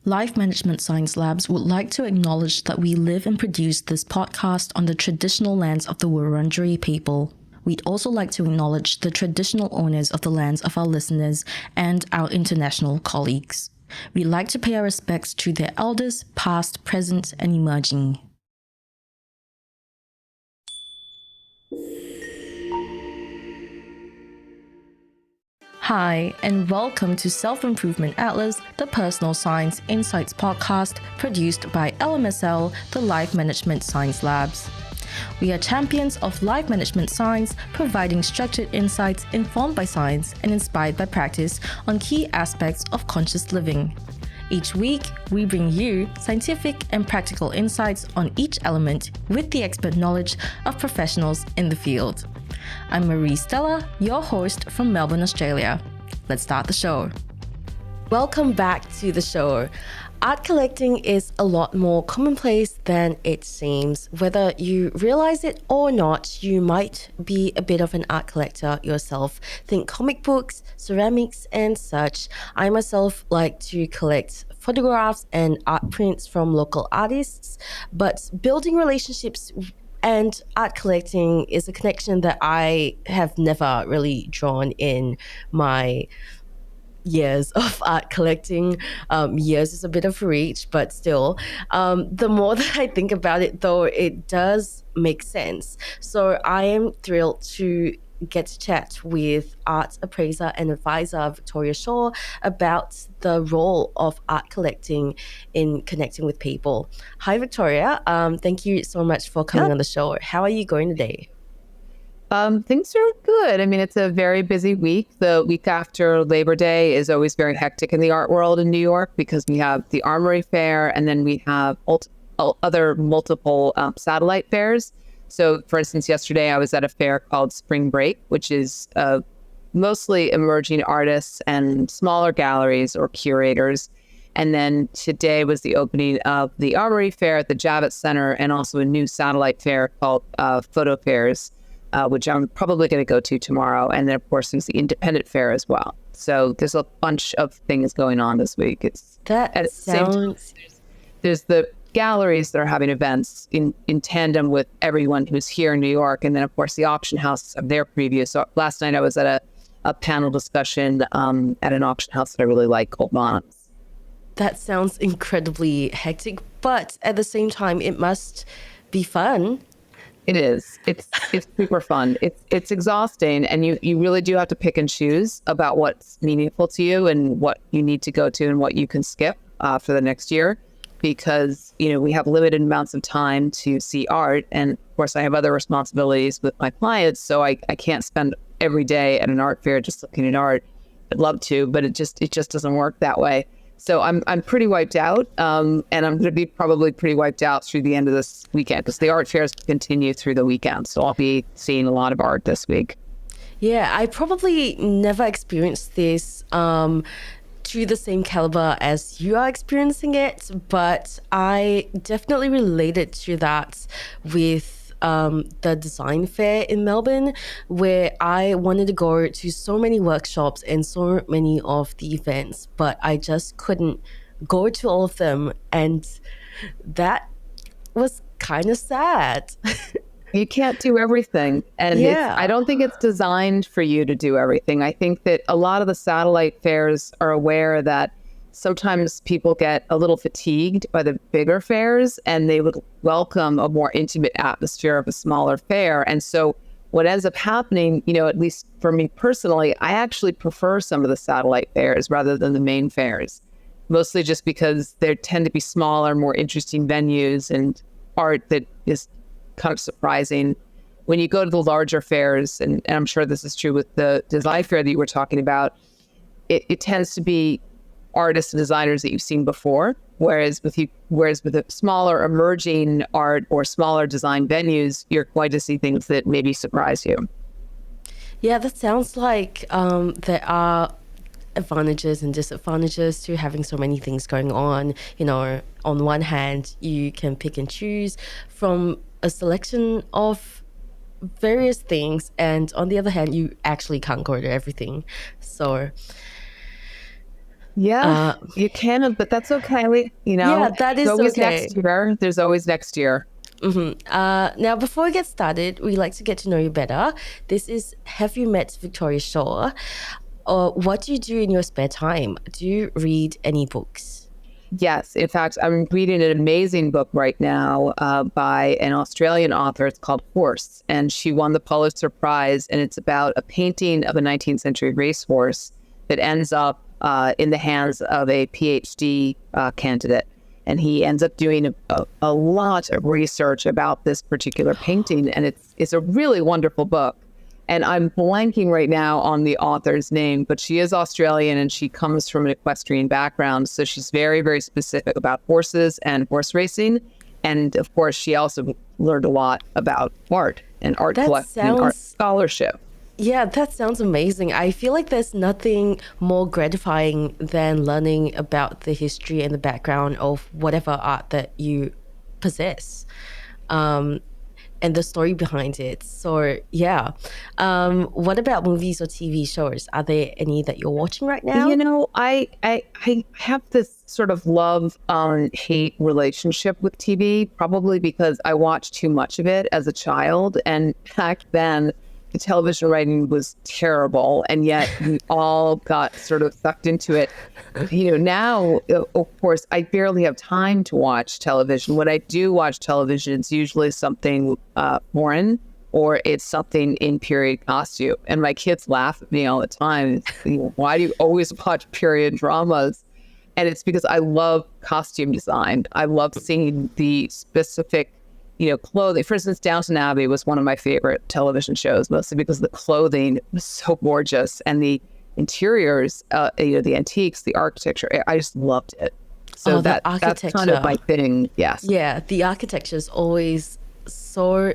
Life Management Science Labs would like to acknowledge that we live and produce this podcast on the traditional lands of the Wurundjeri people. We'd also like to acknowledge the traditional owners of the lands of our listeners and our international colleagues. We'd like to pay our respects to their elders, past, present, and emerging. Hi, and welcome to Self-Improvement Atlas, the Personal Science Insights podcast produced by LMSL, the Life Management Science Labs. We are champions of life management science, providing structured insights informed by science and inspired by practice on key aspects of conscious living. Each week, we bring you scientific and practical insights on each element with the expert knowledge of professionals in the field. I'm Marie Stella, your host from Melbourne, Australia. Let's start the show. Welcome back to the show. Art collecting is a lot more commonplace than it seems. Whether you realize it or not, you might be a bit of an art collector yourself. Think comic books, ceramics, and such. I myself like to collect photographs and art prints from local artists, but building relationships and art collecting is a connection that I have never really drawn in my years of art collecting. Years is a bit of a reach, but still, the more that I think about it, though, it does make sense. So I am thrilled to get to chat with art appraiser and advisor Victoria Shaw about the role of art collecting in connecting with people. Hi, Victoria. Thank you so much for coming on the show. How are you going today? Things are good. I mean, it's a very busy week. The week after Labor Day is always very hectic in the art world in New York because we have the Armory Fair and then we have other multiple satellite fairs. So, for instance, yesterday I was at a fair called Spring Break, which is mostly emerging artists and smaller galleries or curators. And then today was the opening of the Armory Fair at the Javits Center and also a new satellite fair called Photo Fairs, which I'm probably going to go to tomorrow. And then, of course, there's the Independent Fair as well. So there's a bunch of things going on this week. There's the galleries that are having events in tandem with everyone who's here in New York. And then, of course, the auction houses have their previews. So last night I was at a panel discussion at an auction house that I really like called Bonhams. That sounds incredibly hectic, but at the same time, it must be fun. It is. It's super fun. It's exhausting, and you really do have to pick and choose about what's meaningful to you and what you need to go to and what you can skip for the next year, because we have limited amounts of time to see art, and of course I have other responsibilities with my clients, so I can't spend every day at an art fair just looking at art. I'd love to, but it just doesn't work that way. So I'm pretty wiped out, and I'm going to be probably pretty wiped out through the end of this weekend because the art fairs continue through the weekend. So I'll be seeing a lot of art this week. Yeah, I probably never experienced this to the same caliber as you are experiencing it, but I definitely related to that with the design fair in Melbourne, where I wanted to go to so many workshops and so many of the events, but I just couldn't go to all of them. And that was kind of sad. You can't do everything. And I don't think it's designed for you to do everything. I think that a lot of the satellite fairs are aware that sometimes people get a little fatigued by the bigger fairs and they would welcome a more intimate atmosphere of a smaller fair. And so what ends up happening, at least for me personally, I actually prefer some of the satellite fairs rather than the main fairs, mostly just because they tend to be smaller, more interesting venues and art that is kind of surprising. When you go to the larger fairs, and I'm sure this is true with the design fair that you were talking about, it tends to be artists and designers that you've seen before, whereas with a smaller emerging art or smaller design venues, you're going to see things that maybe surprise you. Yeah, that sounds like there are advantages and disadvantages to having so many things going on. On one hand, you can pick and choose from a selection of various things, and on the other hand, you actually can't go to everything. So Yeah, you can, but that's okay. Yeah, that There's is always okay. next year. There's always next year. Now, before we get started, we like to get to know you better. This is Have You Met Victoria Shaw? Or what do you do in your spare time? Do you read any books? Yes. In fact, I'm reading an amazing book right now by an Australian author. It's called Horse, and she won the Pulitzer Prize. And it's about a painting of a 19th century racehorse that ends up in the hands of a PhD candidate. And he ends up doing a lot of research about this particular painting. And it's a really wonderful book. And I'm blanking right now on the author's name, but she is Australian and she comes from an equestrian background. So she's very, very specific about horses and horse racing. And of course, she also learned a lot about art and art collecting and art scholarship. Yeah, that sounds amazing. I feel like there's nothing more gratifying than learning about the history and the background of whatever art that you possess. And the story behind it. So yeah. What about movies or TV shows? Are there any that you're watching right now? I have this sort of love hate relationship with TV, probably because I watched too much of it as a child. And back then, the television writing was terrible, and yet we all got sort of sucked into it. Now, of course, I barely have time to watch television. When I do watch television, it's usually something foreign, or it's something in period costume. And my kids laugh at me all the time. Why do you always watch period dramas? And it's because I love costume design. I love seeing the specific clothing. For instance, Downton Abbey was one of my favorite television shows, mostly because the clothing was so gorgeous and the interiors, the antiques, the architecture. I just loved it. So that's kind of my thing. Yes. Yeah, the architecture is always so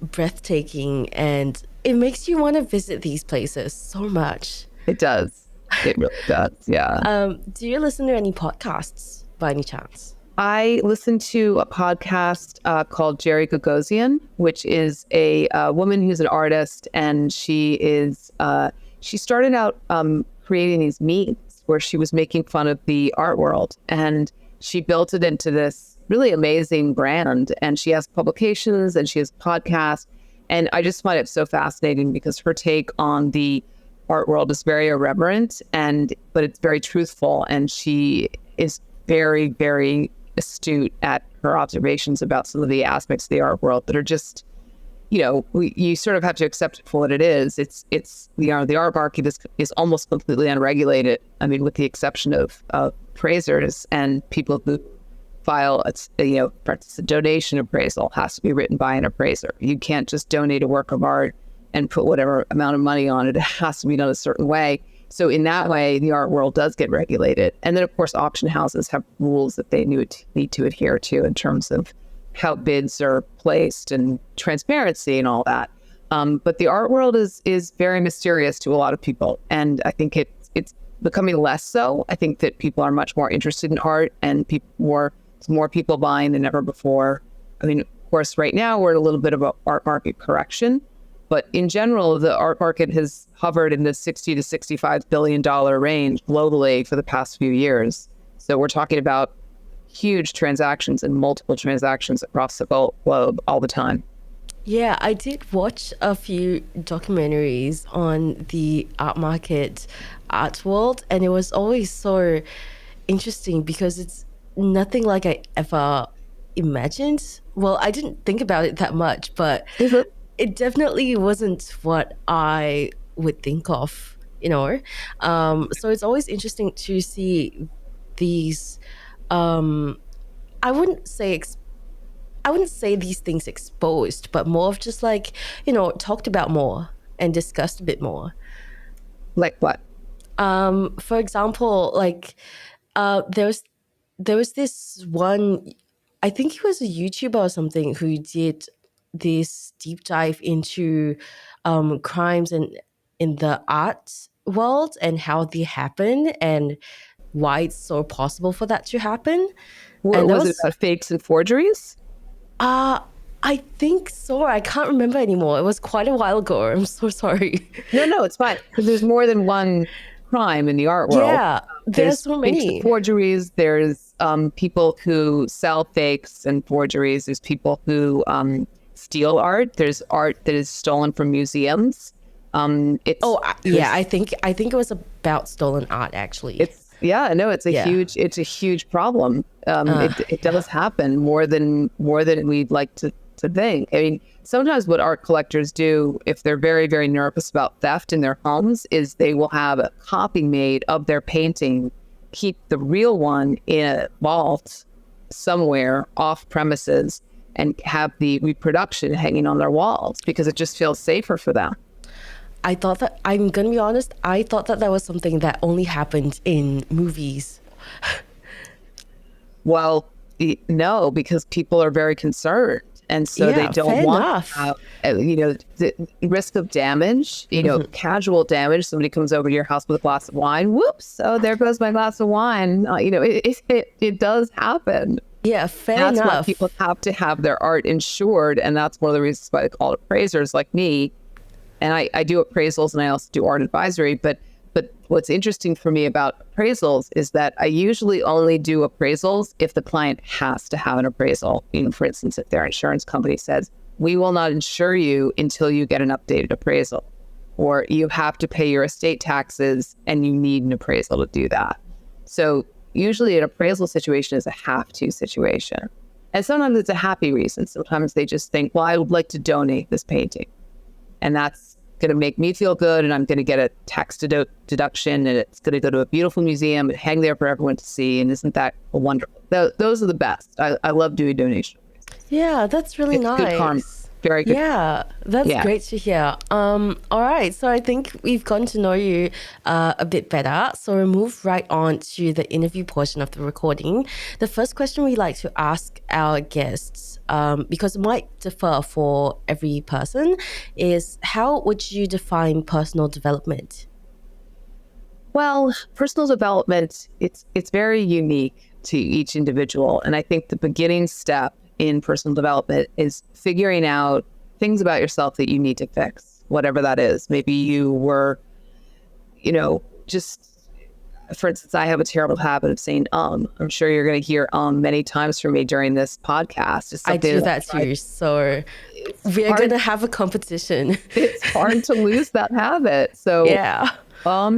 breathtaking, and it makes you want to visit these places so much. It does. It really does. Yeah. Do you listen to any podcasts by any chance? I listen to a podcast called Jerry Gagosian, which is a woman who's an artist, and she started out creating these memes where she was making fun of the art world, and she built it into this really amazing brand. And she has publications and she has podcasts, and I just find it so fascinating because her take on the art world is very irreverent, but it's very truthful, and she is very, very astute at her observations about some of the aspects of the art world that are just, you sort of have to accept it for what it is. It's the art market is almost completely unregulated. I mean, with the exception of appraisers and people who file, for instance, a donation appraisal has to be written by an appraiser. You can't just donate a work of art and put whatever amount of money on it. It has to be done a certain way. So in that way, the art world does get regulated. And then, of course, auction houses have rules that they need to adhere to in terms of how bids are placed and transparency and all that. But the art world is very mysterious to a lot of people. And I think it's becoming less so. I think that people are much more interested in art, and more people buying than ever before. I mean, of course, right now we're in a little bit of an art market correction. But in general, the art market has hovered in the $60 to $65 billion range globally for the past few years. So we're talking about huge transactions and multiple transactions across the globe all the time. Yeah, I did watch a few documentaries on the art market, art world, and it was always so interesting because it's nothing like I ever imagined. Well, I didn't think about it that much, but it definitely wasn't what I would think of, So it's always interesting to see these, I wouldn't say these things exposed, but more of just like, talked about more and discussed a bit more. Like what? For example, like there was this one, I think he was a YouTuber or something, who did this deep dive into crimes in the art world and how they happen and why it's so possible for that to happen. And was it about fakes and forgeries? I think so. I can't remember anymore. It was quite a while ago. I'm so sorry. No, it's fine. Because there's more than one crime in the art world. Yeah, there's so many forgeries. There's people who sell fakes and forgeries. There's people who steal art. There's art that is stolen from museums. I think it was about stolen art, actually. It's a huge problem. It does happen more than we'd like to think. I mean, sometimes what art collectors do, if they're very, very nervous about theft in their homes, is they will have a copy made of their painting, keep the real one in a vault somewhere off premises, and have the reproduction hanging on their walls because it just feels safer for them. I'm going to be honest, I thought that was something that only happened in movies. Well, no, because people are very concerned. And so they don't want to have, the risk of damage, casual damage. Somebody comes over to your house with a glass of wine. Whoops. Oh, there goes my glass of wine. It does happen. Yeah, enough. That's why people have to have their art insured. And that's one of the reasons why I call it appraisers like me. And I do appraisals and I also do art advisory. But what's interesting for me about appraisals is that I usually only do appraisals if the client has to have an appraisal. For instance, if their insurance company says, we will not insure you until you get an updated appraisal, or you have to pay your estate taxes and you need an appraisal to do that. So usually an appraisal situation is a have-to situation. And sometimes it's a happy reason. Sometimes they just think, well, I would like to donate this painting. And that's going to make me feel good, and I'm going to get a tax deduction, and it's going to go to a beautiful museum and hang there for everyone to see. And isn't that wonderful? Those are the best. I love doing donations. Yeah, that's really nice. Good karma. Very good. Yeah, that's great to hear. All right, so I think we've gotten to know you a bit better. So we'll move right on to the interview portion of the recording. The first question we like to ask our guests, because it might differ for every person, is how would you define personal development? Well, personal development, it's very unique to each individual. And I think the beginning step in personal development is figuring out things about yourself that you need to fix, whatever that is. Maybe you were, just, for instance, I have a terrible habit of saying, I'm sure you're going to hear many times from me during this podcast. I do that too. So we're going to have a competition. It's hard to lose that habit. So yeah,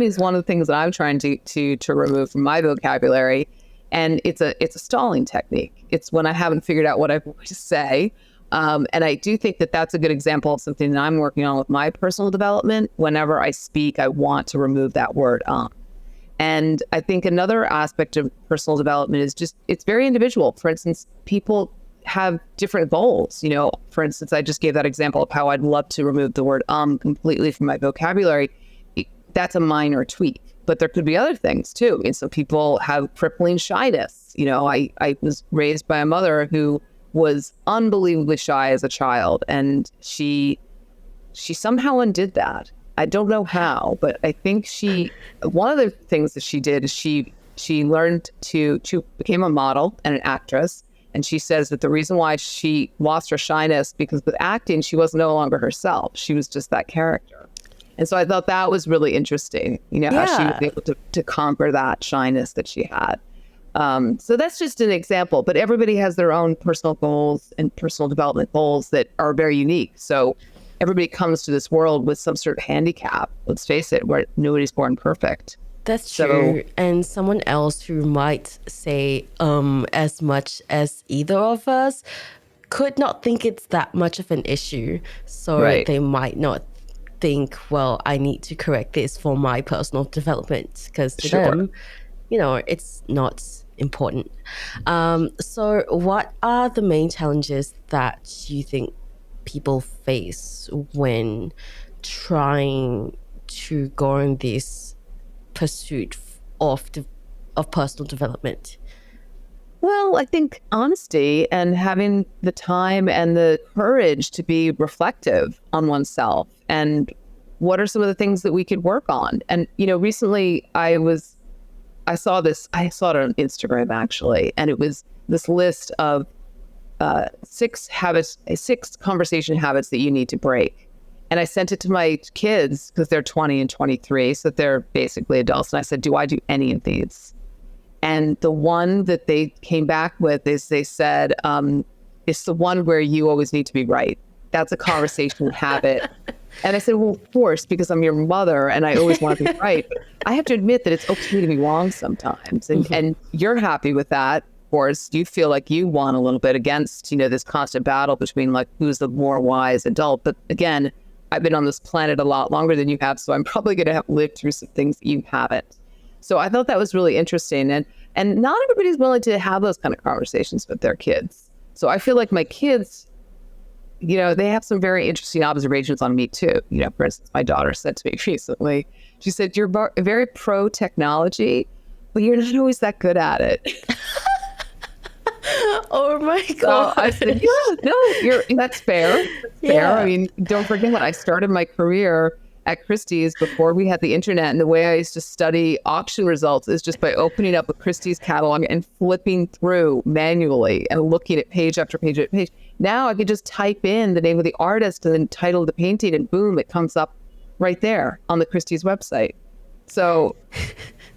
is one of the things that I'm trying to remove from my vocabulary. And it's a stalling technique. It's when I haven't figured out what I want to say. And I do think that that's a good example of something that I'm working on with my personal development. Whenever I speak, I want to remove that word And I think another aspect of personal development is just, it's very individual. For instance, people have different goals. For instance, I just gave that example of how I'd love to remove the word completely from my vocabulary. That's a minor tweak. But there could be other things too. And so people have crippling shyness. I was raised by a mother who was unbelievably shy as a child, and she somehow undid that. I don't know how, but I think one of the things that she did is she learned she became a model and an actress. And she says that the reason why she lost her shyness, because with acting, she was no longer herself. She was just that character. And so I thought that was really interesting, how she was able to conquer that shyness that she had. So that's just an example, but everybody has their own personal goals and personal development goals that are very unique. So everybody comes to this world with some sort of handicap, let's face it, where nobody's born perfect. That's true. And someone else who might say as much as either of us could not think it's that much of an issue. So they might not think, well, I need to correct this for my personal development, because to them, it's not important. So what are the main challenges that you think people face when trying to go on this pursuit of personal development? Well, I think honesty and having the time and the courage to be reflective on oneself, and what are some of the things that we could work on. And, recently I saw it on Instagram actually, and it was this list of 6 conversation habits that you need to break. And I sent it to my kids because they're 20 and 23. So they're basically adults. And I said, do I do any of these? And the one that they came back with is they said, it's the one where you always need to be right. That's a conversation habit. And I said, well, of course, because I'm your mother and I always want to be right. But I have to admit that it's okay to be wrong sometimes. And you're happy with that. Of course, you feel like you won a little bit against, this constant battle between like who's the more wise adult. But again, I've been on this planet a lot longer than you have. So I'm probably going to have lived through some things that you haven't. So I thought that was really interesting. And not everybody's willing to have those kind of conversations with their kids. So I feel like my kids, they have some very interesting observations on me too. For instance, my daughter said to me recently, she said, you're very pro technology, but you're not always that good at it. Oh my God. So I said, that's fair. That's fair. I mean, don't forget when I started my career at Christie's before we had the internet, and the way I used to study auction results is just by opening up a Christie's catalog and flipping through manually and looking at page after page after page. Now I could just type in the name of the artist and then title of the painting, and boom, it comes up right there on the Christie's website. So,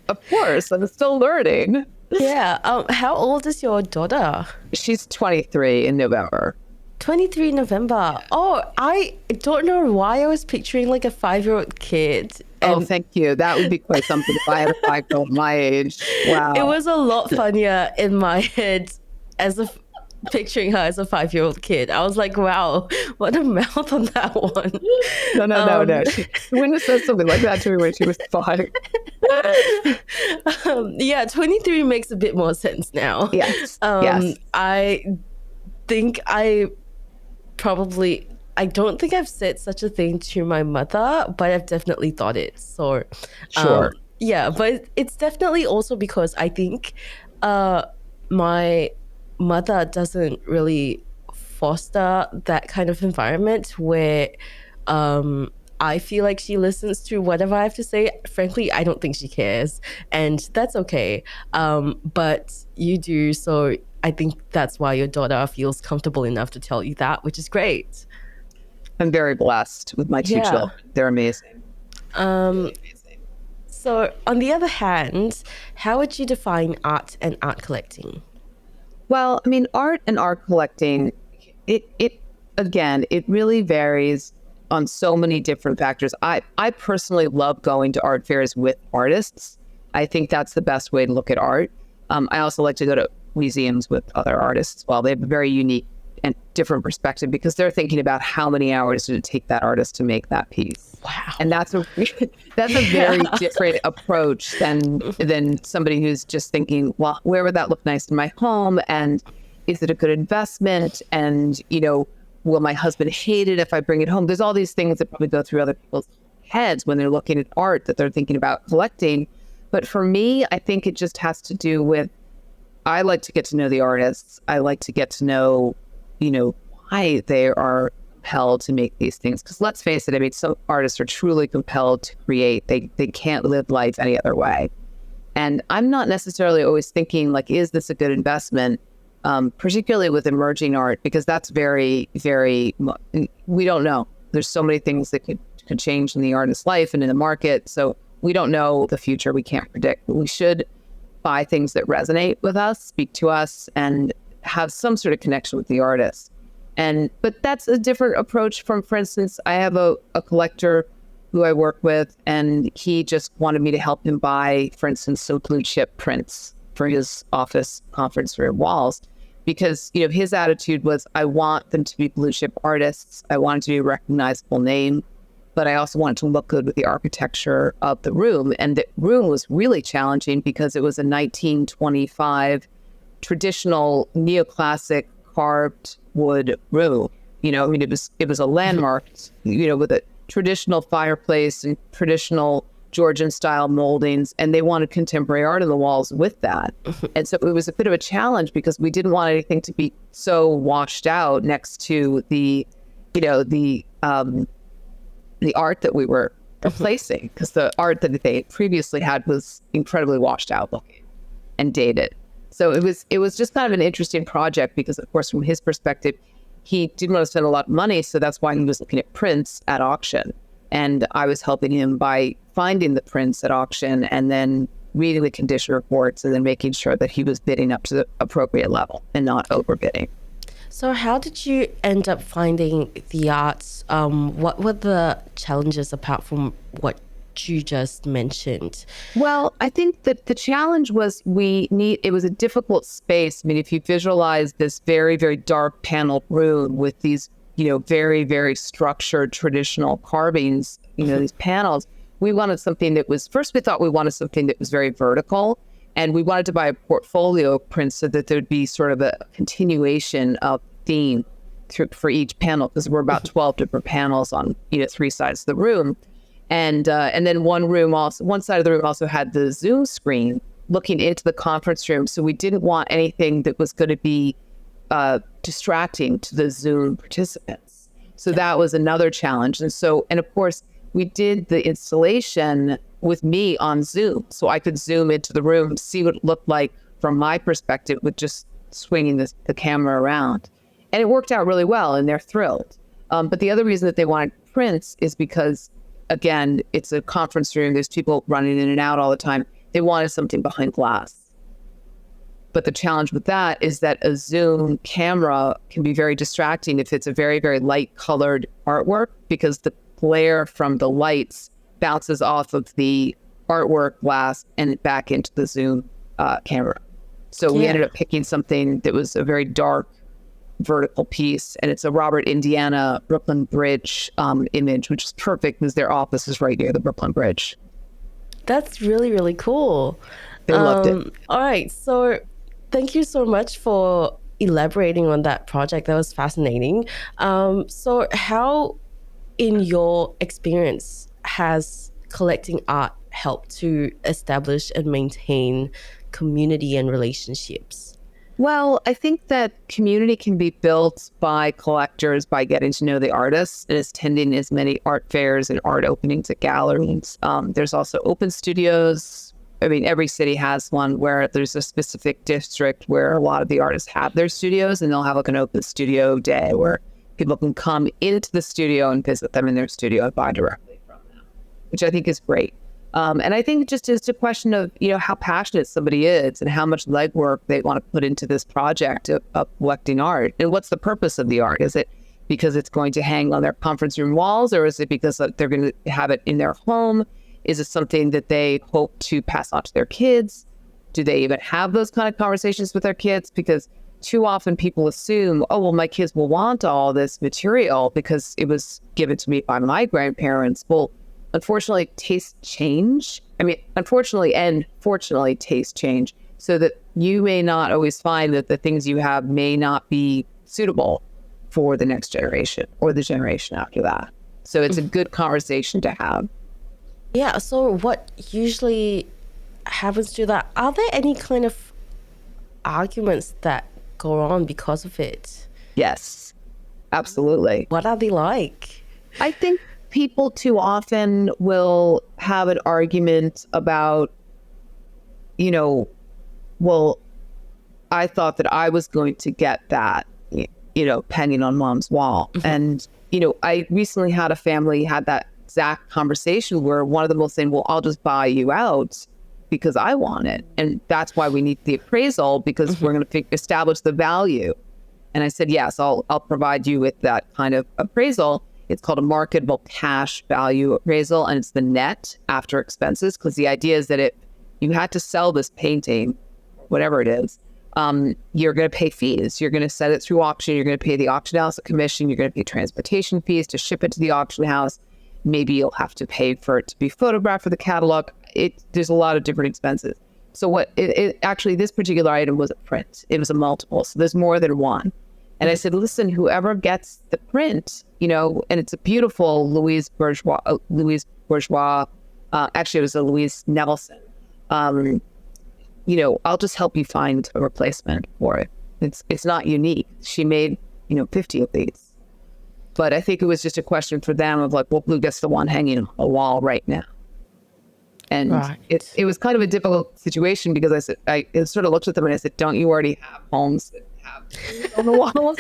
of course, I'm still learning. Yeah. How old is your daughter? She's 23 in November. 23 November. Oh, I don't know why I was picturing like a 5-year-old kid. Oh, thank you. That would be quite something if I had a 5-year-old my age. Wow. It was a lot funnier in my head picturing her as a 5-year-old kid. I was like, wow, what a mouth on that one. No. She wouldn't have said something like that to me when she was 5. 23 makes a bit more sense now. Yes. I think I don't think I've said such a thing to my mother, but I've definitely thought it. So, sure. But it's definitely also because I think my mother doesn't really foster that kind of environment where I feel like she listens to whatever I have to say. Frankly, I don't think she cares, and that's okay. But you do, so I think that's why your daughter feels comfortable enough to tell you that, which is great. I'm very blessed with my two children. They're amazing. So on the other hand, how would you define art and art collecting? Well, I mean, art and art collecting, it really varies on so many different factors. I personally love going to art fairs with artists. I think that's the best way to look at art. I also like to go to museums with other artists. Well, they have a very unique and different perspective because they're thinking about how many hours did it take that artist to make that piece. Wow. And that's a very different approach than somebody who's just thinking, well, where would that look nice in my home? And is it a good investment? And, will my husband hate it if I bring it home? There's all these things that probably go through other people's heads when they're looking at art that they're thinking about collecting. But for me, I think it just has to do with, I like to get to know the artists. I like to get to know, why they are compelled to make these things. Because let's face it, I mean, some artists are truly compelled to create. They can't live life any other way. And I'm not necessarily always thinking like, is this a good investment? Particularly with emerging art, because that's very, very, we don't know. There's so many things that could change in the artist's life and in the market. So we don't know the future. We can't predict. But we should buy things that resonate with us, speak to us, and have some sort of connection with the artist. But that's a different approach from, for instance, I have a collector who I work with, and he just wanted me to help him buy, for instance, some blue chip prints for his office conference room walls. Because, his attitude was, I want them to be blue chip artists. I want it to be a recognizable name, but I also want it to look good with the architecture of the room. And the room was really challenging because it was a 1925 traditional neoclassic carved wood room. It was a landmark, with a traditional fireplace and traditional Georgian style moldings, and they wanted contemporary art on the walls with that. And so it was a bit of a challenge because we didn't want anything to be so washed out next to the art that we were replacing, because the art that they previously had was incredibly washed out looking and dated. So it was just kind of an interesting project because, of course, from his perspective, he didn't want to spend a lot of money. So that's why he was looking at prints at auction. And I was helping him by finding the prints at auction and then reading the condition reports and then making sure that he was bidding up to the appropriate level and not overbidding. So how did you end up finding the arts? What were the challenges apart from what you just mentioned? Well, I think that the challenge was it was a difficult space. I mean, if you visualize this very, very dark paneled room with these, very, very structured traditional carvings, these panels, we wanted something that was, first we thought we wanted something that was very vertical. And we wanted to buy a portfolio of prints so that there'd be sort of a continuation of theme for each panel, because we're about 12 different panels on 3 sides of the room. And then one side of the room also had the Zoom screen looking into the conference room. So we didn't want anything that was going to be distracting to the Zoom participants. So that was another challenge. And of course, we did the installation with me on Zoom. So I could zoom into the room, see what it looked like from my perspective with just swinging the camera around. And it worked out really well, and they're thrilled. But the other reason that they wanted prints is because, again, it's a conference room. There's people running in and out all the time. They wanted something behind glass. But the challenge with that is that a Zoom camera can be very distracting if it's a very, very light colored artwork, because the glare from the lights bounces off of the artwork glass and back into the Zoom camera. So we ended up picking something that was a very dark vertical piece, and it's a Robert Indiana Brooklyn Bridge image, which is perfect because their office is right near the Brooklyn Bridge. That's really, really cool. They loved it. All right. So thank you so much for elaborating on that project. That was fascinating. So how, in your experience, has collecting art helped to establish and maintain community and relationships? Well, I think that community can be built by collectors by getting to know the artists and attending as many art fairs and art openings at galleries. There's also open studios. I mean, every city has one where there's a specific district where a lot of the artists have their studios, and they'll have like an open studio day where people can come into the studio and visit them in their studio and buy directly from them, which I think is great. And I think just it's a question of, how passionate somebody is and how much legwork they want to put into this project of collecting art. And what's the purpose of the art? Is it because it's going to hang on their conference room walls, or is it because they're going to have it in their home? Is it something that they hope to pass on to their kids? Do they even have those kind of conversations with their kids? Because too often people assume, oh, well, my kids will want all this material because it was given to me by my grandparents. Well, unfortunately, tastes change. I mean, unfortunately and fortunately, tastes change, so that you may not always find that the things you have may not be suitable for the next generation or the generation after that. So it's a good conversation to have. Yeah. So what usually happens to that? Are there any kind of arguments that go on because of it? Yes, absolutely. What are they like? I think people too often will have an argument about, well, I thought that I was going to get that, hanging on mom's wall. Mm-hmm. And, I recently had a family had that exact conversation where one of them will say, well, I'll just buy you out because I want it. And that's why we need the appraisal, because mm-hmm. we're going to establish the value. And I said, yes, I'll provide you with that kind of appraisal. It's called a marketable cash value appraisal, and it's the net after expenses, because the idea is that if you had to sell this painting, whatever it is, you're going to pay fees. You're going to set it through auction. You're going to pay the auction house a commission. You're going to pay transportation fees to ship it to the auction house. Maybe you'll have to pay for it to be photographed for the catalog. There's a lot of different expenses. So actually, this particular item was a print. It was a multiple. So there's more than one. And I said, listen, whoever gets the print, and it's a beautiful Louise Bourgeois, actually it was a Louise Nelson. I'll just help you find a replacement for it. It's not unique. She made, 50 of these. But I think it was just a question for them of like, well, who gets the one hanging on a wall right now? And right. It was kind of a difficult situation, because I said, I sort of looked at them and I said, don't you already have homes that have on the walls.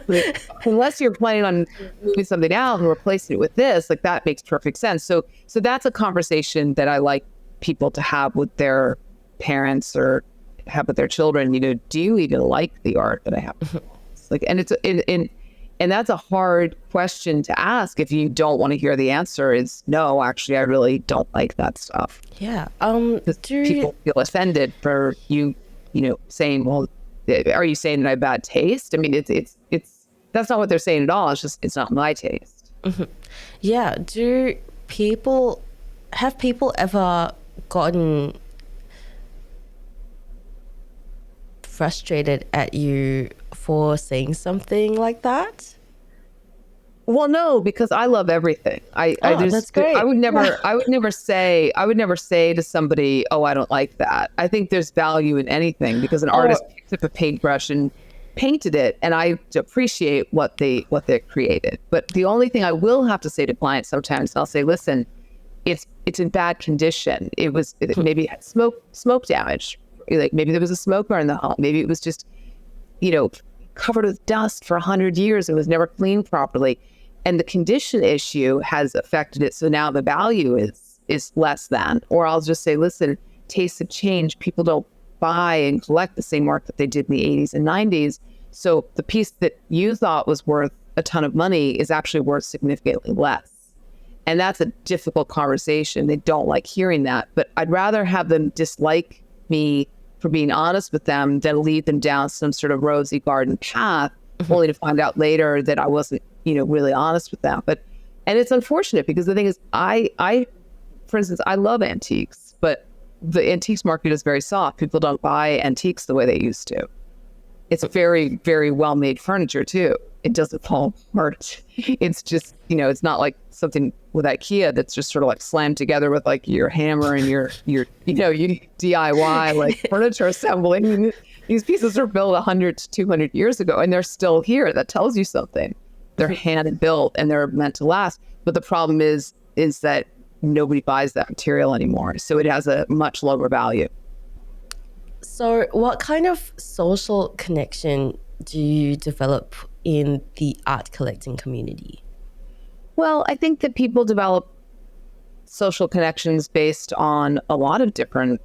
Like, unless you're planning on moving something out and replacing it with this, like that makes perfect sense. So that's a conversation that I like people to have with their parents or have with their children. Do you even like the art that I have? Like, and it's and that's a hard question to ask if you don't want to hear the answer is no, actually, I really don't like that stuff. Yeah. People feel offended for you saying, well, are you saying that I have bad taste? I mean, it's that's not what they're saying at all. It's just, it's not my taste. Mm-hmm. Yeah. Have people ever gotten frustrated at you for saying something like that? Well, no, because I love everything. That's great. I would never say to somebody, oh, I don't like that. I think there's value in anything because an artist picked up a paintbrush and painted it, and I appreciate what they created. But the only thing I will have to say to clients sometimes, I'll say, listen, it's in bad condition. Maybe it had smoke damage. Like maybe there was a smoker in the home. Maybe it was just, covered with dust for 100 years and was never cleaned properly. And the condition issue has affected it. So now the value is less than. Or I'll just say, listen, tastes have changed. People don't buy and collect the same art that they did in the 80s and 90s. So the piece that you thought was worth a ton of money is actually worth significantly less. And that's a difficult conversation. They don't like hearing that. But I'd rather have them dislike me for being honest with them than lead them down some sort of rosy garden path, only to find out later that I wasn't, really honest with them. And it's unfortunate because the thing is, for instance, I love antiques, but the antiques market is very soft. People don't buy antiques the way they used to. It's very, very well-made furniture too. It doesn't fall apart. It's just, it's not like something with IKEA that's just sort of like slammed together with like your hammer and your you DIY like furniture assembly. I mean, these pieces were built 100 to 200 years ago and they're still here. That tells you something. They're hand built and they're meant to last. But the problem is that nobody buys that material anymore. So it has a much lower value. So what kind of social connection do you develop in the art collecting community? Well, I think that people develop social connections based on a lot of different,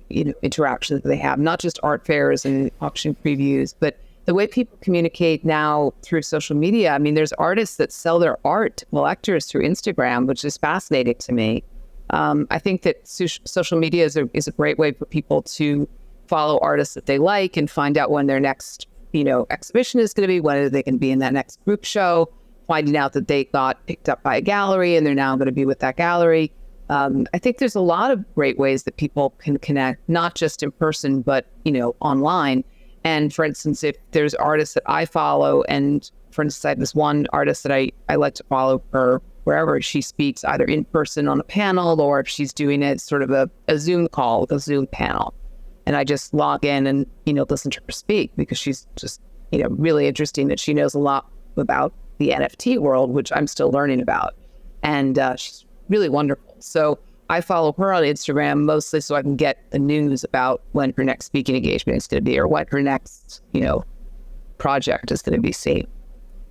interactions that they have, not just art fairs and auction previews, but the way people communicate now through social media. I mean, there's artists that sell their art to collectors through Instagram, which is fascinating to me. I think that social media is a great way for people to follow artists that they like and find out when their next, exhibition is going to be, whether they can be in that next group show, finding out that they got picked up by a gallery and they're now going to be with that gallery. I think there's a lot of great ways that people can connect, not just in person, but, online. And for instance, if there's artists that I follow, and for instance, I have this one artist that I like to follow her wherever she speaks, either in person on a panel, or if she's doing it sort of a Zoom call with a Zoom panel. And I just log in and, listen to her speak because she's just, really interesting that she knows a lot about the NFT world, which I'm still learning about. And she's really wonderful. So I follow her on Instagram mostly so I can get the news about when her next speaking engagement is going to be or what her next, project is going to be seen.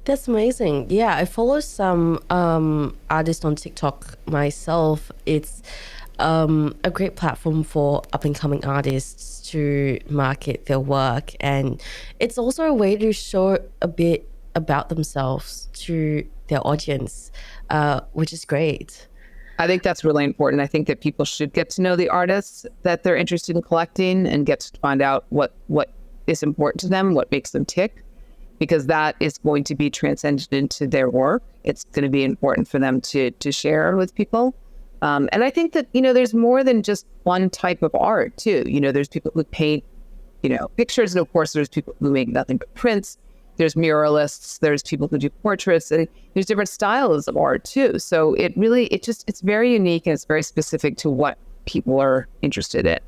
That's amazing. Yeah, I follow some artists on TikTok myself. It's a great platform for up-and-coming artists to market their work. And it's also a way to show a bit about themselves to their audience, which is great. I think that's really important. I think that people should get to know the artists that they're interested in collecting and get to find out what is important to them, what makes them tick, because that is going to be transcended into their work. It's going to be important for them to share with people. And I think that, there's more than just one type of art too. There's people who paint, pictures, and of course there's people who make nothing but prints. There's muralists, there's people who do portraits, and there's different styles of art too. So it's very unique and it's very specific to what people are interested in.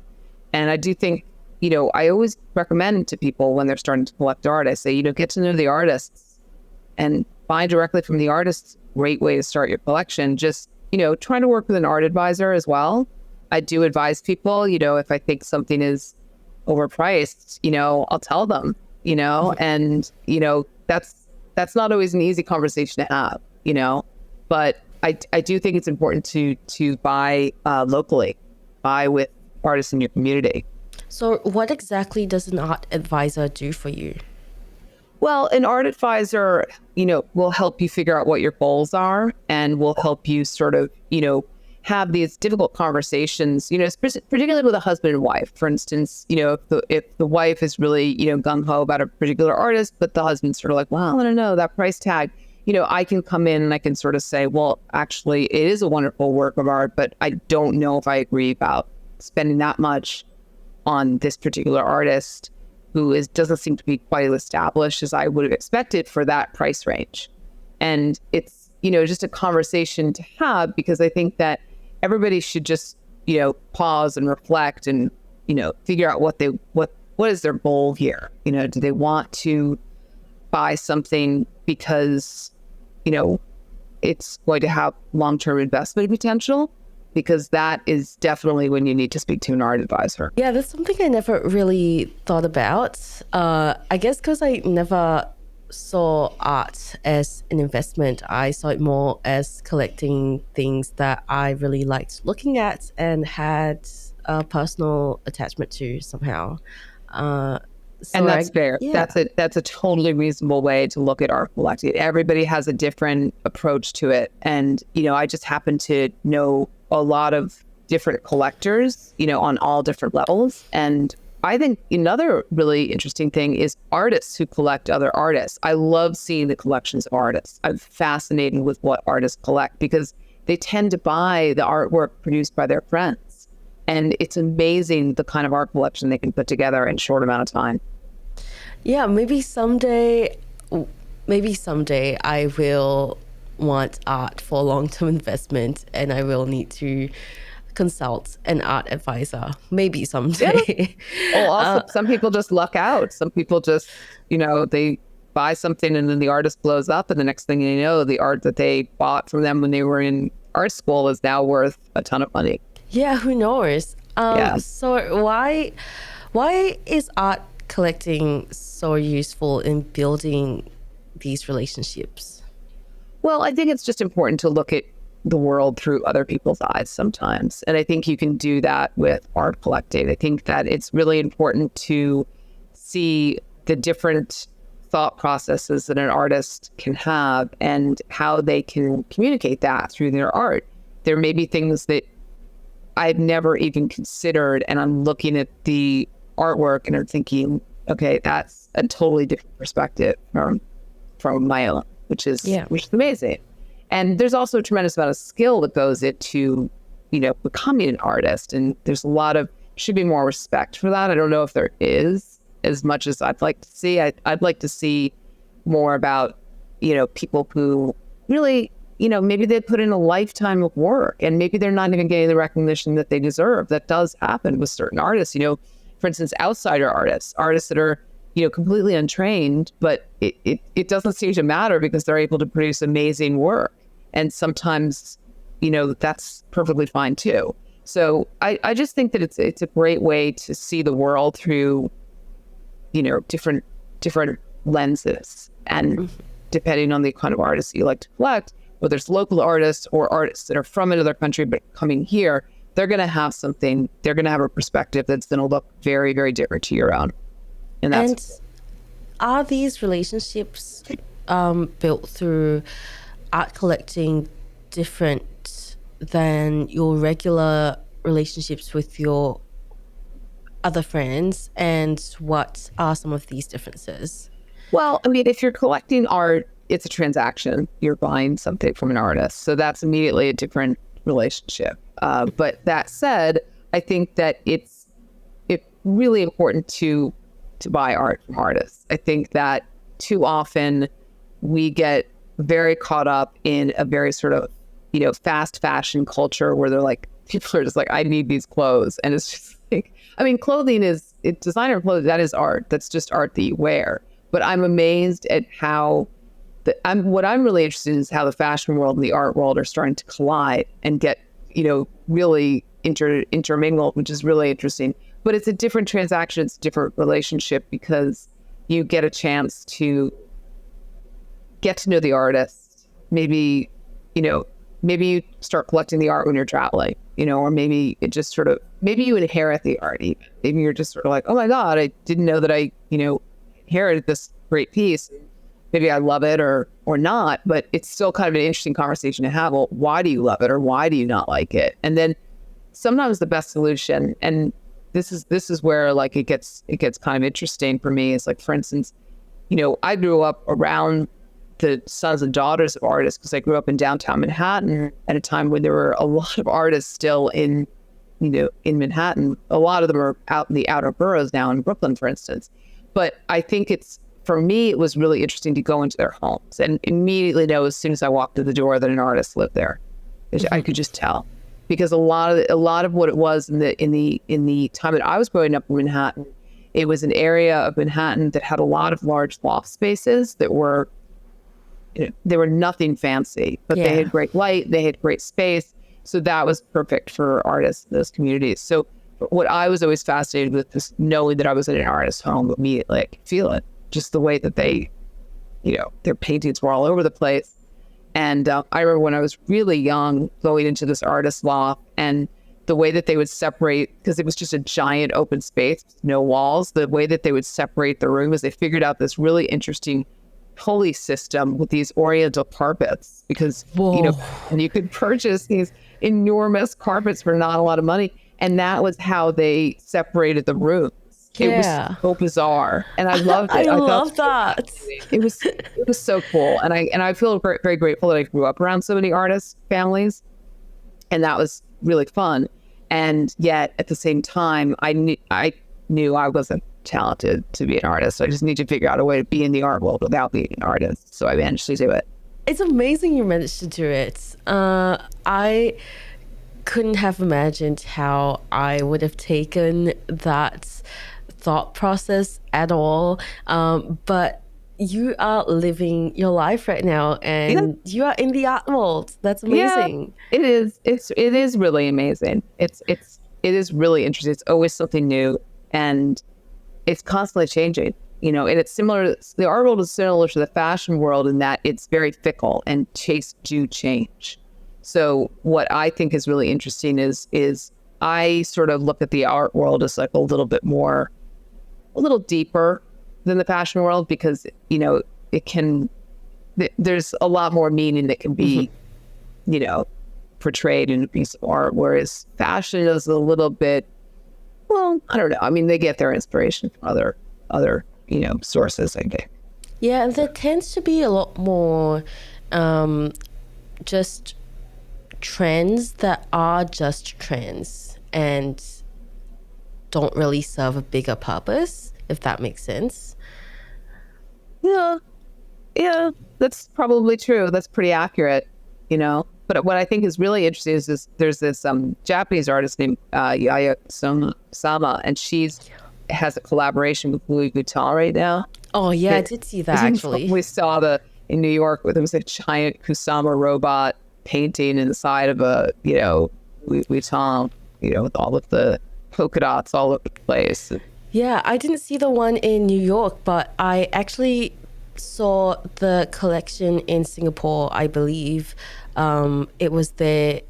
And I do think, I always recommend to people when they're starting to collect art, I say, get to know the artists and buy directly from the artists. Great way to start your collection. Just, trying to work with an art advisor as well. I do advise people, if I think something is overpriced, I'll tell them. and, that's not always an easy conversation to have, but I do think it's important to buy locally, buy with artists in your community. So what exactly does an art advisor do for you? Well, an art advisor, will help you figure out what your goals are and will help you sort of, have these difficult conversations, particularly with a husband and wife. For instance, if the wife is really, gung-ho about a particular artist, but the husband's sort of like, well, I don't know, that price tag, I can come in and I can sort of say, well, actually, it is a wonderful work of art, but I don't know if I agree about spending that much on this particular artist who doesn't seem to be quite as established as I would have expected for that price range. And it's, just a conversation to have, because I think that everybody should just, pause and reflect and, figure out what is their goal here? Do they want to buy something because, it's going to have long-term investment potential? Because that is definitely when you need to speak to an art advisor. Yeah, that's something I never really thought about. I guess because I never saw art as an investment. I saw it more as collecting things that I really liked looking at and had a personal attachment to somehow. And that's fair. Yeah. That's a totally reasonable way to look at art collecting. Everybody has a different approach to it. And, I just happen to know a lot of different collectors, on all different levels. And I think another really interesting thing is artists who collect other artists. I love seeing the collections of artists. I'm fascinated with what artists collect because they tend to buy the artwork produced by their friends. And it's amazing the kind of art collection they can put together in a short amount of time. Yeah, maybe someday I will want art for long-term investment and I will need to consult an art advisor, maybe someday. Yeah. Well, also, some people just luck out. Some people just, they buy something and then the artist blows up, and the next thing you know, the art that they bought from them when they were in art school is now worth a ton of money. Yeah, who knows? So why is art collecting so useful in building these relationships? Well, I think it's just important to look at the world through other people's eyes sometimes. And I think you can do that with art collecting. I think that it's really important to see the different thought processes that an artist can have and how they can communicate that through their art. There may be things that I've never even considered, and I'm looking at the artwork and I'm thinking, okay, that's a totally different perspective from my own, which is amazing. And there's also a tremendous amount of skill that goes into, becoming an artist. And there's should be more respect for that. I don't know if there is as much as I'd like to see. I'd like to see more about, people who really, maybe they put in a lifetime of work and maybe they're not even getting the recognition that they deserve. That does happen with certain artists, for instance, outsider artists that are, completely untrained, but it doesn't seem to matter because they're able to produce amazing work. And sometimes, that's perfectly fine too. So I just think that it's a great way to see the world through, different lenses. And depending on the kind of artists you like to collect, whether it's local artists or artists that are from another country but coming here, they're going to have something, they're going to have a perspective that's going to look very, very different to your own. And are these relationships built through art collecting different than your regular relationships with your other friends? And what are some of these differences? Well, I mean, if you're collecting art, it's a transaction. You're buying something from an artist. So that's immediately a different relationship. But that said, I think that it's really important to buy art from artists. I think that too often we get very caught up in a very sort of, fast fashion culture where they're like, people are just like, I need these clothes. And it's just like, I mean, designer clothing, that is art. That's just art that you wear. But I'm amazed at how what I'm really interested in is how the fashion world and the art world are starting to collide and get, really intermingled, which is really interesting. But it's a different transaction, it's a different relationship because you get a chance to get to know the artist. Maybe, maybe you start collecting the art when you're traveling, or maybe it just sort of, maybe you inherit the art even. Maybe you're just sort of like, oh my God, I didn't know that I, inherited this great piece. Maybe I love it or not, but it's still kind of an interesting conversation to have. Well, why do you love it or why do you not like it? And then sometimes the best solution, and this is where like it gets kind of interesting for me, is like, for instance, I grew up around the sons and daughters of artists because I grew up in downtown Manhattan at a time when there were a lot of artists still in Manhattan. A lot of them are out in the outer boroughs now, in Brooklyn, for instance. But I think for me, it was really interesting to go into their homes and immediately know as soon as I walked through the door that an artist lived there. I could just tell, because a lot of what it was in the time that I was growing up in Manhattan, it was an area of Manhattan that had a lot of large loft spaces that were, they were nothing fancy, but they had great light, they had great space, so that was perfect for artists in those communities. So what I was always fascinated with is knowing that I was in an artist's home immediately. I could feel it, just the way that they, their paintings were all over the place. And I remember when I was really young going into this artist loft, and the way that they would separate, because it was just a giant open space, no walls, the way that they would separate the room is they figured out this really interesting pulley system with these oriental carpets, because, and you could purchase these enormous carpets for not a lot of money. And that was how they separated the rooms. It was so bizarre, and I loved it. I love that. It was so cool, and I feel very grateful that I grew up around so many artist families, and that was really fun. And yet, at the same time, I knew I wasn't talented to be an artist. I just need to figure out a way to be in the art world without being an artist. So I managed to do it. It's amazing you managed to do it. I couldn't have imagined how I would have taken that thought process at all. But you are living your life right now, and you are in the art world. That's amazing. Yeah, it is. It is really amazing. It is really interesting. It's always something new, and it's constantly changing. And it's similar. The art world is similar to the fashion world in that it's very fickle, and tastes do change. So what I think is really interesting is I sort of look at the art world as like a little deeper than the fashion world, because, there's a lot more meaning that can be, portrayed in a piece of art, whereas fashion is a little bit, well, I don't know. I mean, they get their inspiration from other, sources, I think. Yeah, and there tends to be a lot more just trends that are just trends and don't really serve a bigger purpose, if that makes sense. Yeah, that's probably true. That's pretty accurate, But what I think is really interesting is there's this Japanese artist named Yaya Sama, and has a collaboration with Louis Vuitton right now. Oh yeah, I did see that actually. We saw in New York where there was a giant Kusama robot painting inside of a, Louis Vuitton, with all of the polka dots all over the place. Yeah, I didn't see the one in New York, but I actually saw the collection in Singapore, I believe. It was there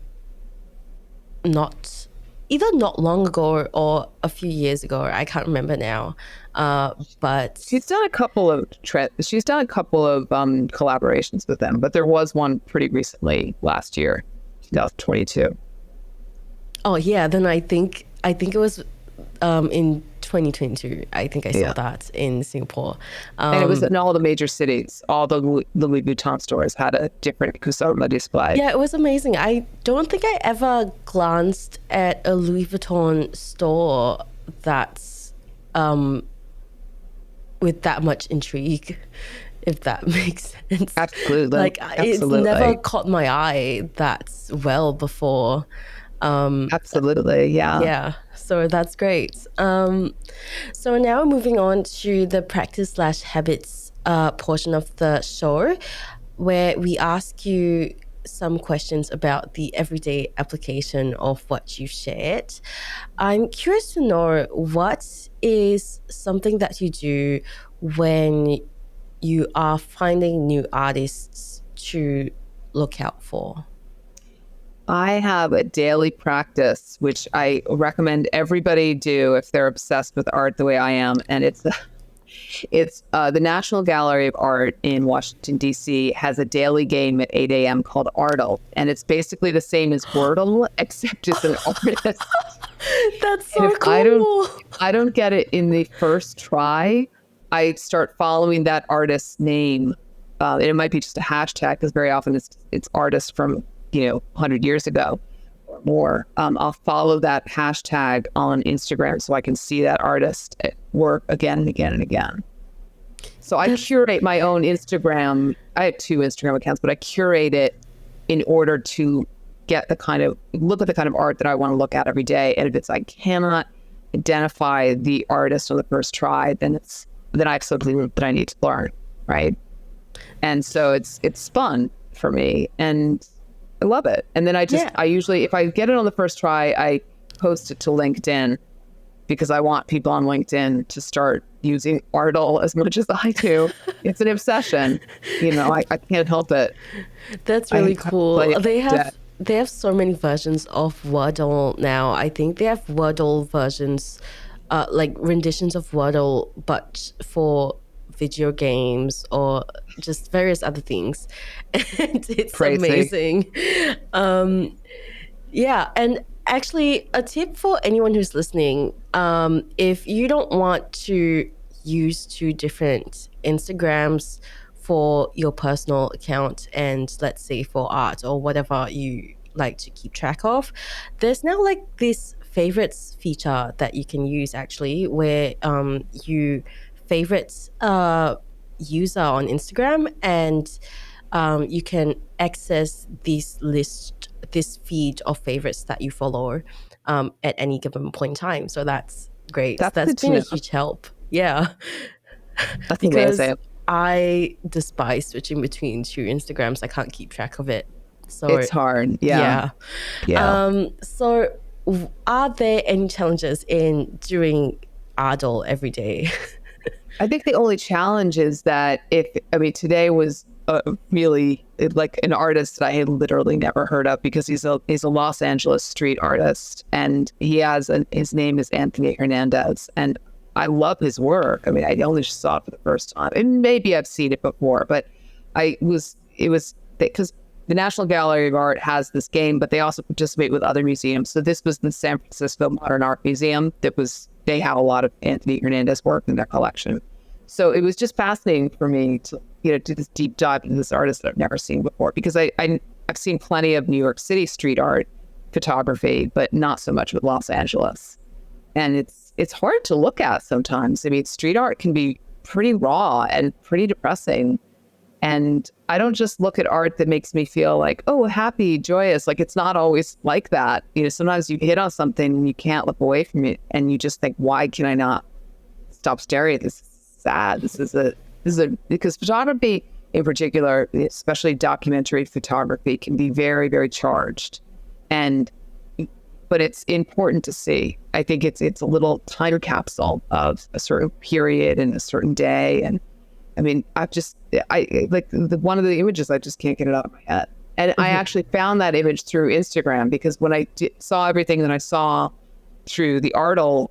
not long ago or a few years ago. I can't remember now. But she's done a couple of collaborations with them, but there was one pretty recently last year, 2022. Oh yeah, then I think it was in 2022. I think I saw that in Singapore. And it was in all the major cities. All the Louis Vuitton stores had a different Kusama display. Yeah, it was amazing. I don't think I ever glanced at a Louis Vuitton store that's with that intrigue, if that makes sense. Absolutely. It's never caught my eye that well before. Absolutely, yeah. Yeah, so that's great. So now moving on to the practice/habits portion of the show, where we ask you some questions about the everyday application of what you've shared. I'm curious to know, what is something that you do when you are finding new artists to look out for? I have a daily practice, which I recommend everybody do if they're obsessed with art the way I am. And it's the National Gallery of Art in Washington, D.C. has a daily game at 8 a.m. called Artle. And it's basically the same as Wordle, except it's an artist. That's so cool. I don't get it in the first try. I start following that artist's name. And it might be just a hashtag, because very often it's artists from 100 years ago or more. I'll follow that hashtag on Instagram so I can see that artist at work again and again and again. So I curate my own Instagram. I have 2 Instagram accounts, but I curate it in order to look at the kind of art that I want to look at every day. And if I cannot identify the artist on the first try, then I have something that I need to learn, right? And so it's fun for me, and I love it. And then I usually, if I get it on the first try, I post it to LinkedIn, because I want people on LinkedIn to start using Artle as much as I do. It's an obsession. I can't help it. That's really cool. They have so many versions of Wordle now. I think they have Wordle versions, like renditions of Wordle, but for video games or just various other things. And it's crazy. Amazing. And actually, a tip for anyone who's listening, if you don't want to use 2 different Instagrams for your personal account and, let's say, for art or whatever you like to keep track of, there's now like this favorites feature that you can use, actually, where you favorite user on Instagram, and you can access this feed of favorites that you follow at any given point in time. So that's great. That's been a huge help. Yeah. That's amazing. I despise switching between 2 Instagrams. I can't keep track of it. So it's hard. Yeah. So are there any challenges in doing Artle every day? I think the only challenge is that today was really like an artist that I had literally never heard of, because he's a Los Angeles street artist, and his name is Anthony Hernandez, and I love his work. I only saw it for the first time, and maybe I've seen it before, but it was because the National Gallery of Art has this game, but they also participate with other museums. So this was the San Francisco Modern Art Museum. They have a lot of Anthony Hernandez work in their collection. So it was just fascinating for me to do this deep dive into this artist that I've never seen before, because I've seen plenty of New York City street art photography, but not so much with Los Angeles. And it's hard to look at sometimes. Street art can be pretty raw and pretty depressing. And I don't just look at art that makes me feel like, oh, happy, joyous. Like, it's not always like that. Sometimes you hit on something and you can't look away from it, and you just think, why can I not stop staring at this? This is sad. Because photography in particular, especially documentary photography, can be very, very charged. But it's important to see. I think it's a little time capsule of a certain period and a certain day. And one of the images, I just can't get it out of my head. And I actually found that image through Instagram, because when I saw everything that I saw through the Artle,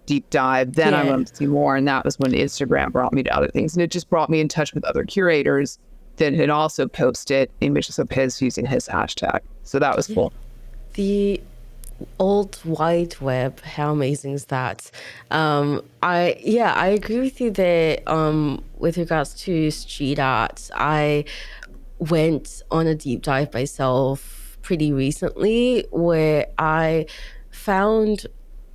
deep dive, then I wanted to see more. And that was when Instagram brought me to other things. And it just brought me in touch with other curators that had also posted images of his using his hashtag. So that was cool. The old wide web, how amazing is that? I agree with you there. With regards to street art, I went on a deep dive myself pretty recently, where I found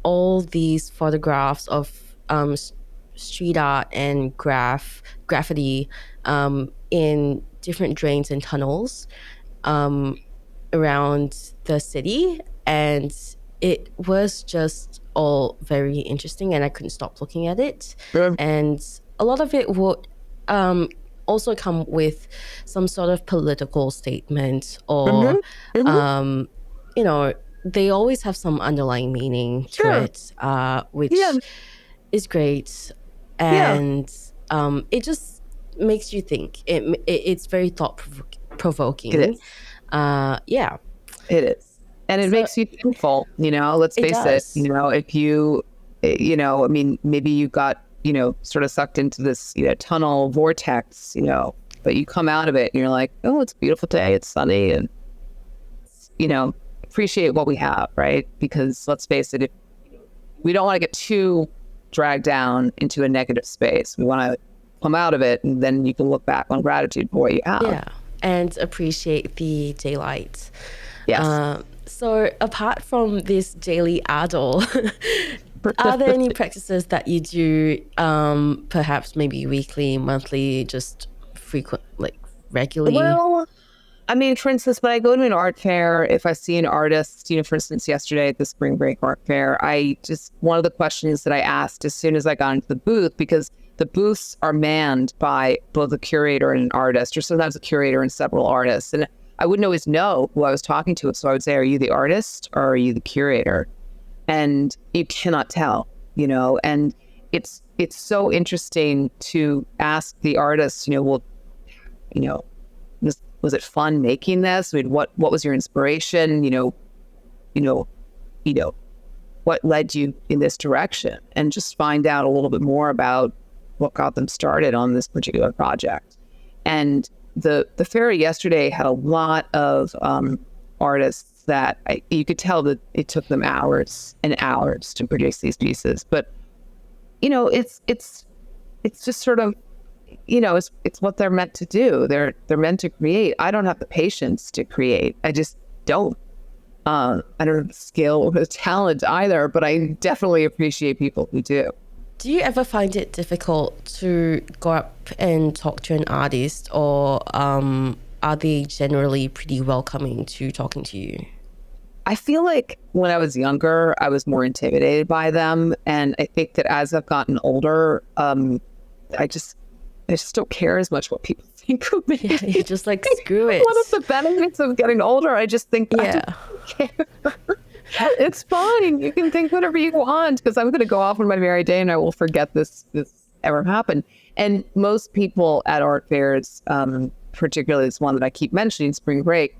all these photographs of street art and graffiti in different drains and tunnels around the city. And it was just all very interesting, and I couldn't stop looking at it. Yeah. And a lot of it would also come with some sort of political statement, or they always have some underlying meaning to it, which is great. and it just makes you think. It's very thought provoking. It is. Yeah, it is, and it makes you thankful. Let's face it. If you, I mean, maybe you got sort of sucked into this tunnel vortex, but you come out of it and you're like, oh, it's a beautiful day, it's sunny, and appreciate what we have, right? Because let's face it, if we don't want to get too dragged down into a negative space. We want to come out of it, and then you can look back on gratitude for what you have. Yeah, and appreciate the daylight. Yes. So apart from this daily adol, are there any practices that you do, perhaps maybe weekly, monthly, just frequent, like regularly? Well, I mean, for instance, when I go to an art fair, if I see an artist, for instance, yesterday at the Spring Break Art Fair, one of the questions that I asked as soon as I got into the booth, because the booths are manned by both a curator and an artist, or sometimes a curator and several artists. And I wouldn't always know who I was talking to. So I would say, are you the artist or are you the curator? And you cannot tell, and it's so interesting to ask the artist, was it fun making this? I mean, what was your inspiration? What led you in this direction? And just find out a little bit more about what got them started on this particular project. And the fair yesterday had a lot of artists that you could tell that it took them hours and hours to produce these pieces. But it's just sort of, it's what they're meant to do. They're meant to create. I don't have the patience to create. I just don't. I don't have the skill or the talent either, but I definitely appreciate people who do. Do you ever find it difficult to go up and talk to an artist, or are they generally pretty welcoming to talking to you? I feel like when I was younger, I was more intimidated by them. And I think that as I've gotten older, I just don't care as much what people think of me. Yeah, you're just like, screw it. One of the benefits of getting older, I just think, I don't care. It's fine. You can think whatever you want, because I'm going to go off on my merry day and I will forget this ever happened. And most people at art fairs, particularly this one that I keep mentioning, Spring Break,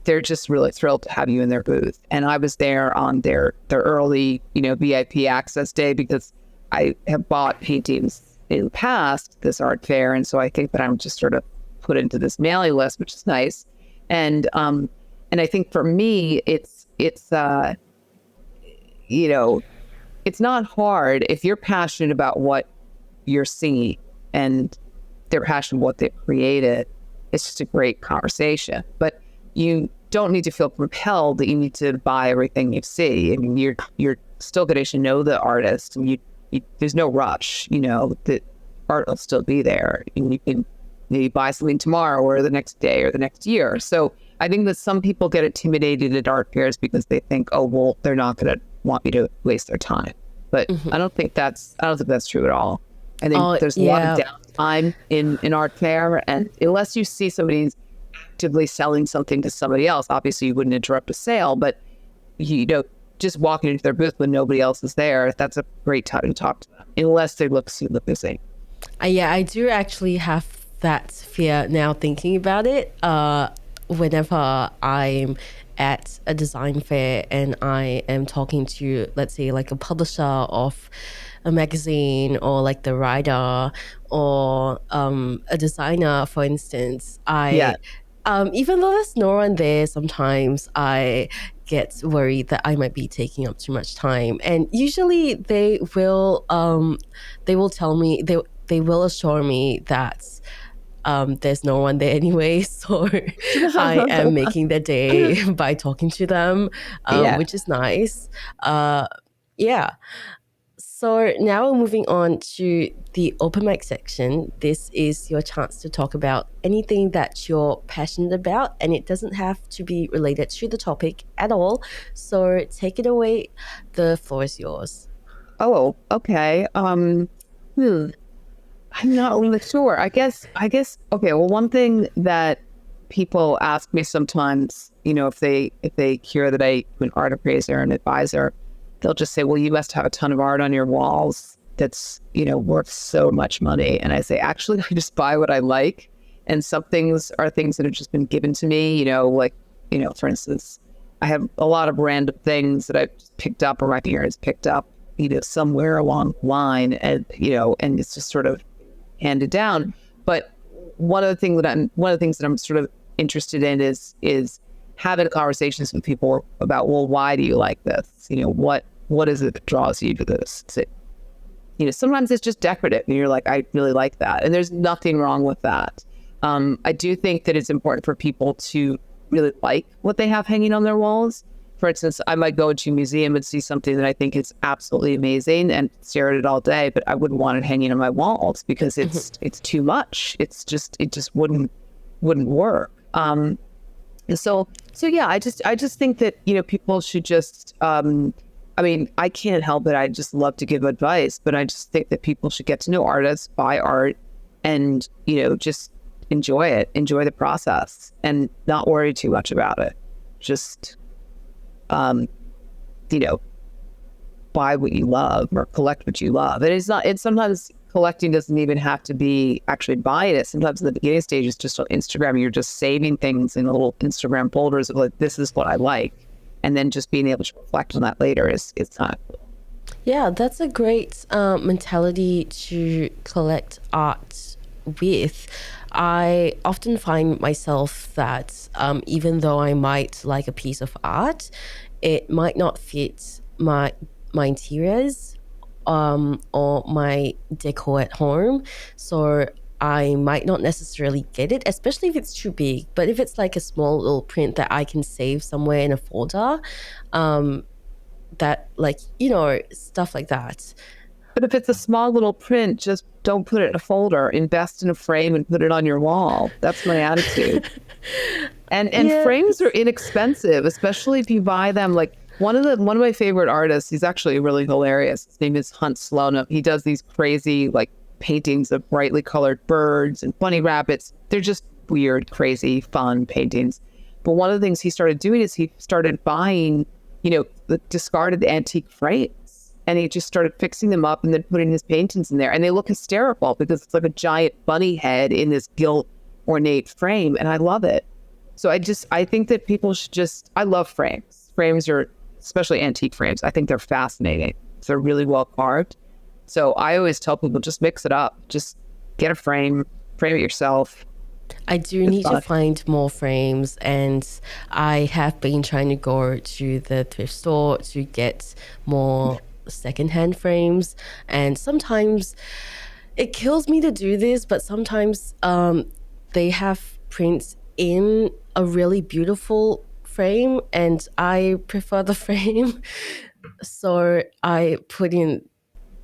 they're just really thrilled to have you in their booth. And I was there on their early, VIP access day, because I have bought paintings in the past, this art fair. And so I think that I'm just sort of put into this mailing list, which is nice. And I think for me, it's not hard if you're passionate about what you're seeing and they're passionate about what they've created. It's just a great conversation. But you don't need to feel compelled that you need to buy everything you see. I mean, you're still getting to know the artist, and there's no rush. The art will still be there, and you can maybe buy something tomorrow or the next day or the next year. So I think that some people get intimidated at art fairs because they think, oh, well, they're not going to want me to waste their time. But I don't think that's true at all. I think there's a lot of downtime in art fair, and unless you see somebody's actively selling something to somebody else, obviously you wouldn't interrupt a sale, but just walking into their booth when nobody else is there, that's a great time to talk to them, unless they look super busy. I do actually have that fear now thinking about it. Whenever I'm at a design fair and I am talking to, let's say, like a publisher of a magazine, or like the writer, or a designer, for instance, even though there's no one there, sometimes I get worried that I might be taking up too much time. And usually they will tell me, they will assure me that there's no one there anyway, so I am making their day by talking to them, which is nice. So now we're moving on to the open mic section. This is your chance to talk about anything that you're passionate about, and it doesn't have to be related to the topic at all. So take it away. The floor is yours. Oh, okay. I'm not really sure. I guess. Okay. Well, one thing that people ask me sometimes, if they hear that I'm an art appraiser and advisor, they'll just say, "Well, you must have a ton of art on your walls." that's, worth so much money. And I say, actually, I just buy what I like. And some things are things that have just been given to me, for instance, I have a lot of random things that I've just picked up or my parents picked up, somewhere along the line, and, and it's just sort of handed down. But one of the things that I'm sort of interested in is having conversations with people about, well, why do you like this? What is it that draws you to this? Is it, sometimes it's just decorative and you're like, I really like that. And there's nothing wrong with that. I do think that it's important for people to really like what they have hanging on their walls. For instance, I might go into a museum and see something that I think is absolutely amazing and stare at it all day, but I wouldn't want it hanging on my walls because it's too much. It just wouldn't work. And so yeah, I just think that, people should just, I can't help it. I just love to give advice, but I just think that people should get to know artists, buy art, and, just enjoy the process and not worry too much about it. Just, buy what you love or collect what you love. It's sometimes collecting doesn't even have to be actually buying it. Sometimes in the beginning stage, it's just on Instagram. You're just saving things in little Instagram folders of like, this is what I like. And then just being able to reflect on that later is time. Yeah, that's a great mentality to collect art with. I often find myself that even though I might like a piece of art, it might not fit my interiors or my decor at home. So I might not necessarily get it, especially if it's too big. But if it's like a small little print that I can save somewhere in a folder, that stuff like that. But if it's a small little print, just don't put it in a folder. Invest in a frame and put it on your wall. That's my attitude. And frames are inexpensive, especially if you buy them. Like one of my favorite artists, he's actually really hilarious. His name is Hunt Sloan. He does these crazy paintings of brightly colored birds and bunny rabbits. They're just weird, crazy, fun paintings. But one of the things he started doing is he started buying, the discarded antique frames. And he just started fixing them up and then putting his paintings in there. And they look hysterical because it's like a giant bunny head in this gilt ornate frame. And I love it. So I think that people should I love frames. Frames are, especially antique frames, I think they're fascinating. They're really well carved. So I always tell people, just mix it up. Just get a frame it yourself. I do need to find more frames, and I have been trying to go to the thrift store to get more secondhand frames, and sometimes it kills me to do this, but sometimes they have prints in a really beautiful frame and I prefer the frame, so I put in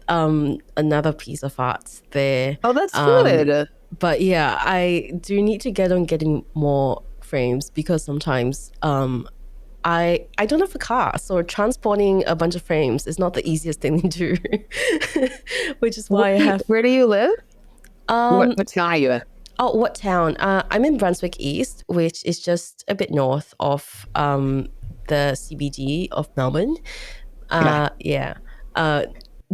another piece of art there. Oh, that's good. But yeah, I do need to get on getting more frames because sometimes I don't have a car, so transporting a bunch of frames is not the easiest thing to do, which is why I have... Where do you live? What town are you in? Oh, what town? I'm in Brunswick East, which is just a bit north of the CBD of Melbourne. Yeah.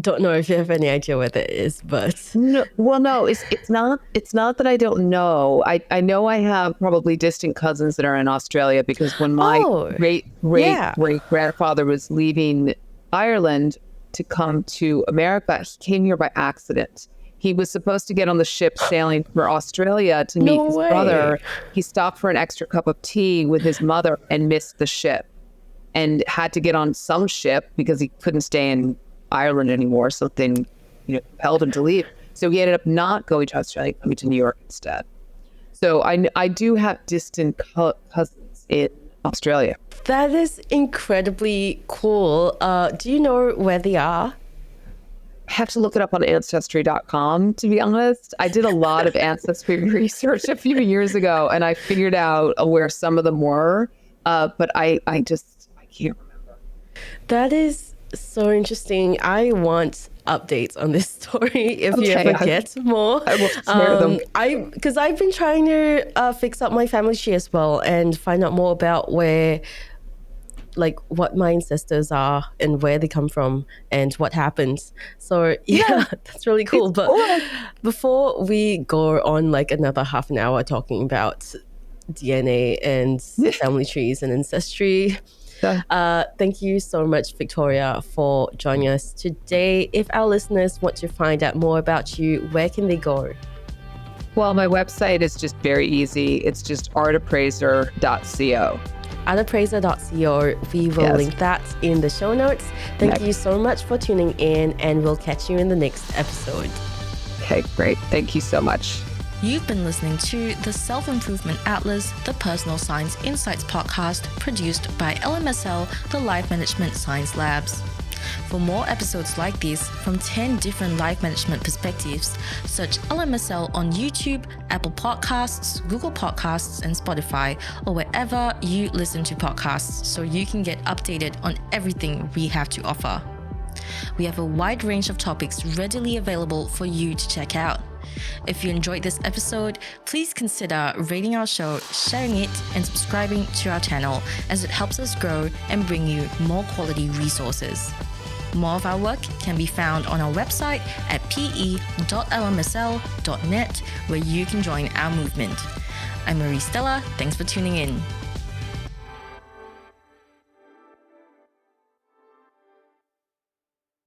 Don't know if you have any idea where that is, but no. Well, no, it's not that I don't know. I know I have probably distant cousins that are in Australia because when my great grandfather was leaving Ireland to come to America, he came here by accident. He was supposed to get on the ship sailing for Australia to meet his brother. He stopped for an extra cup of tea with his mother and missed the ship and had to get on some ship because he couldn't stay in Ireland anymore. Something, compelled him to leave. So he ended up not going to Australia, coming to New York instead. So I do have distant cousins in Australia. That is incredibly cool. Do you know where they are? I have to look it up on Ancestry.com, to be honest. I did a lot of ancestry research a few years ago, and I figured out where some of them were, but I can't remember. That is so interesting. I want updates on this story if you ever get more. I will share them. Because I've been trying to fix up my family tree as well and find out more about where like what my ancestors are and where they come from and what happened. So yeah. That's really cool. But before we go on like another half an hour talking about DNA and family trees and ancestry, thank you so much, Victoria, for joining us today. If our listeners want to find out more about you, where can they go? Well, my website is just very easy. It's just artappraiser.co. Artappraiser.co. We will link that in the show notes. Thank you so much for tuning in, and we'll catch you in the next episode. Okay, great. Thank you so much. You've been listening to the Self-Improvement Atlas, the Personal Science Insights podcast produced by LMSL, the Life Management Science Labs. For more episodes like this from 10 different life management perspectives, search LMSL on YouTube, Apple Podcasts, Google Podcasts, and Spotify, or wherever you listen to podcasts so you can get updated on everything we have to offer. We have a wide range of topics readily available for you to check out. If you enjoyed this episode, please consider rating our show, sharing it, and subscribing to our channel, as it helps us grow and bring you more quality resources. More of our work can be found on our website at pe.lmsl.net, where you can join our movement. I'm Marie Stella. Thanks for tuning in.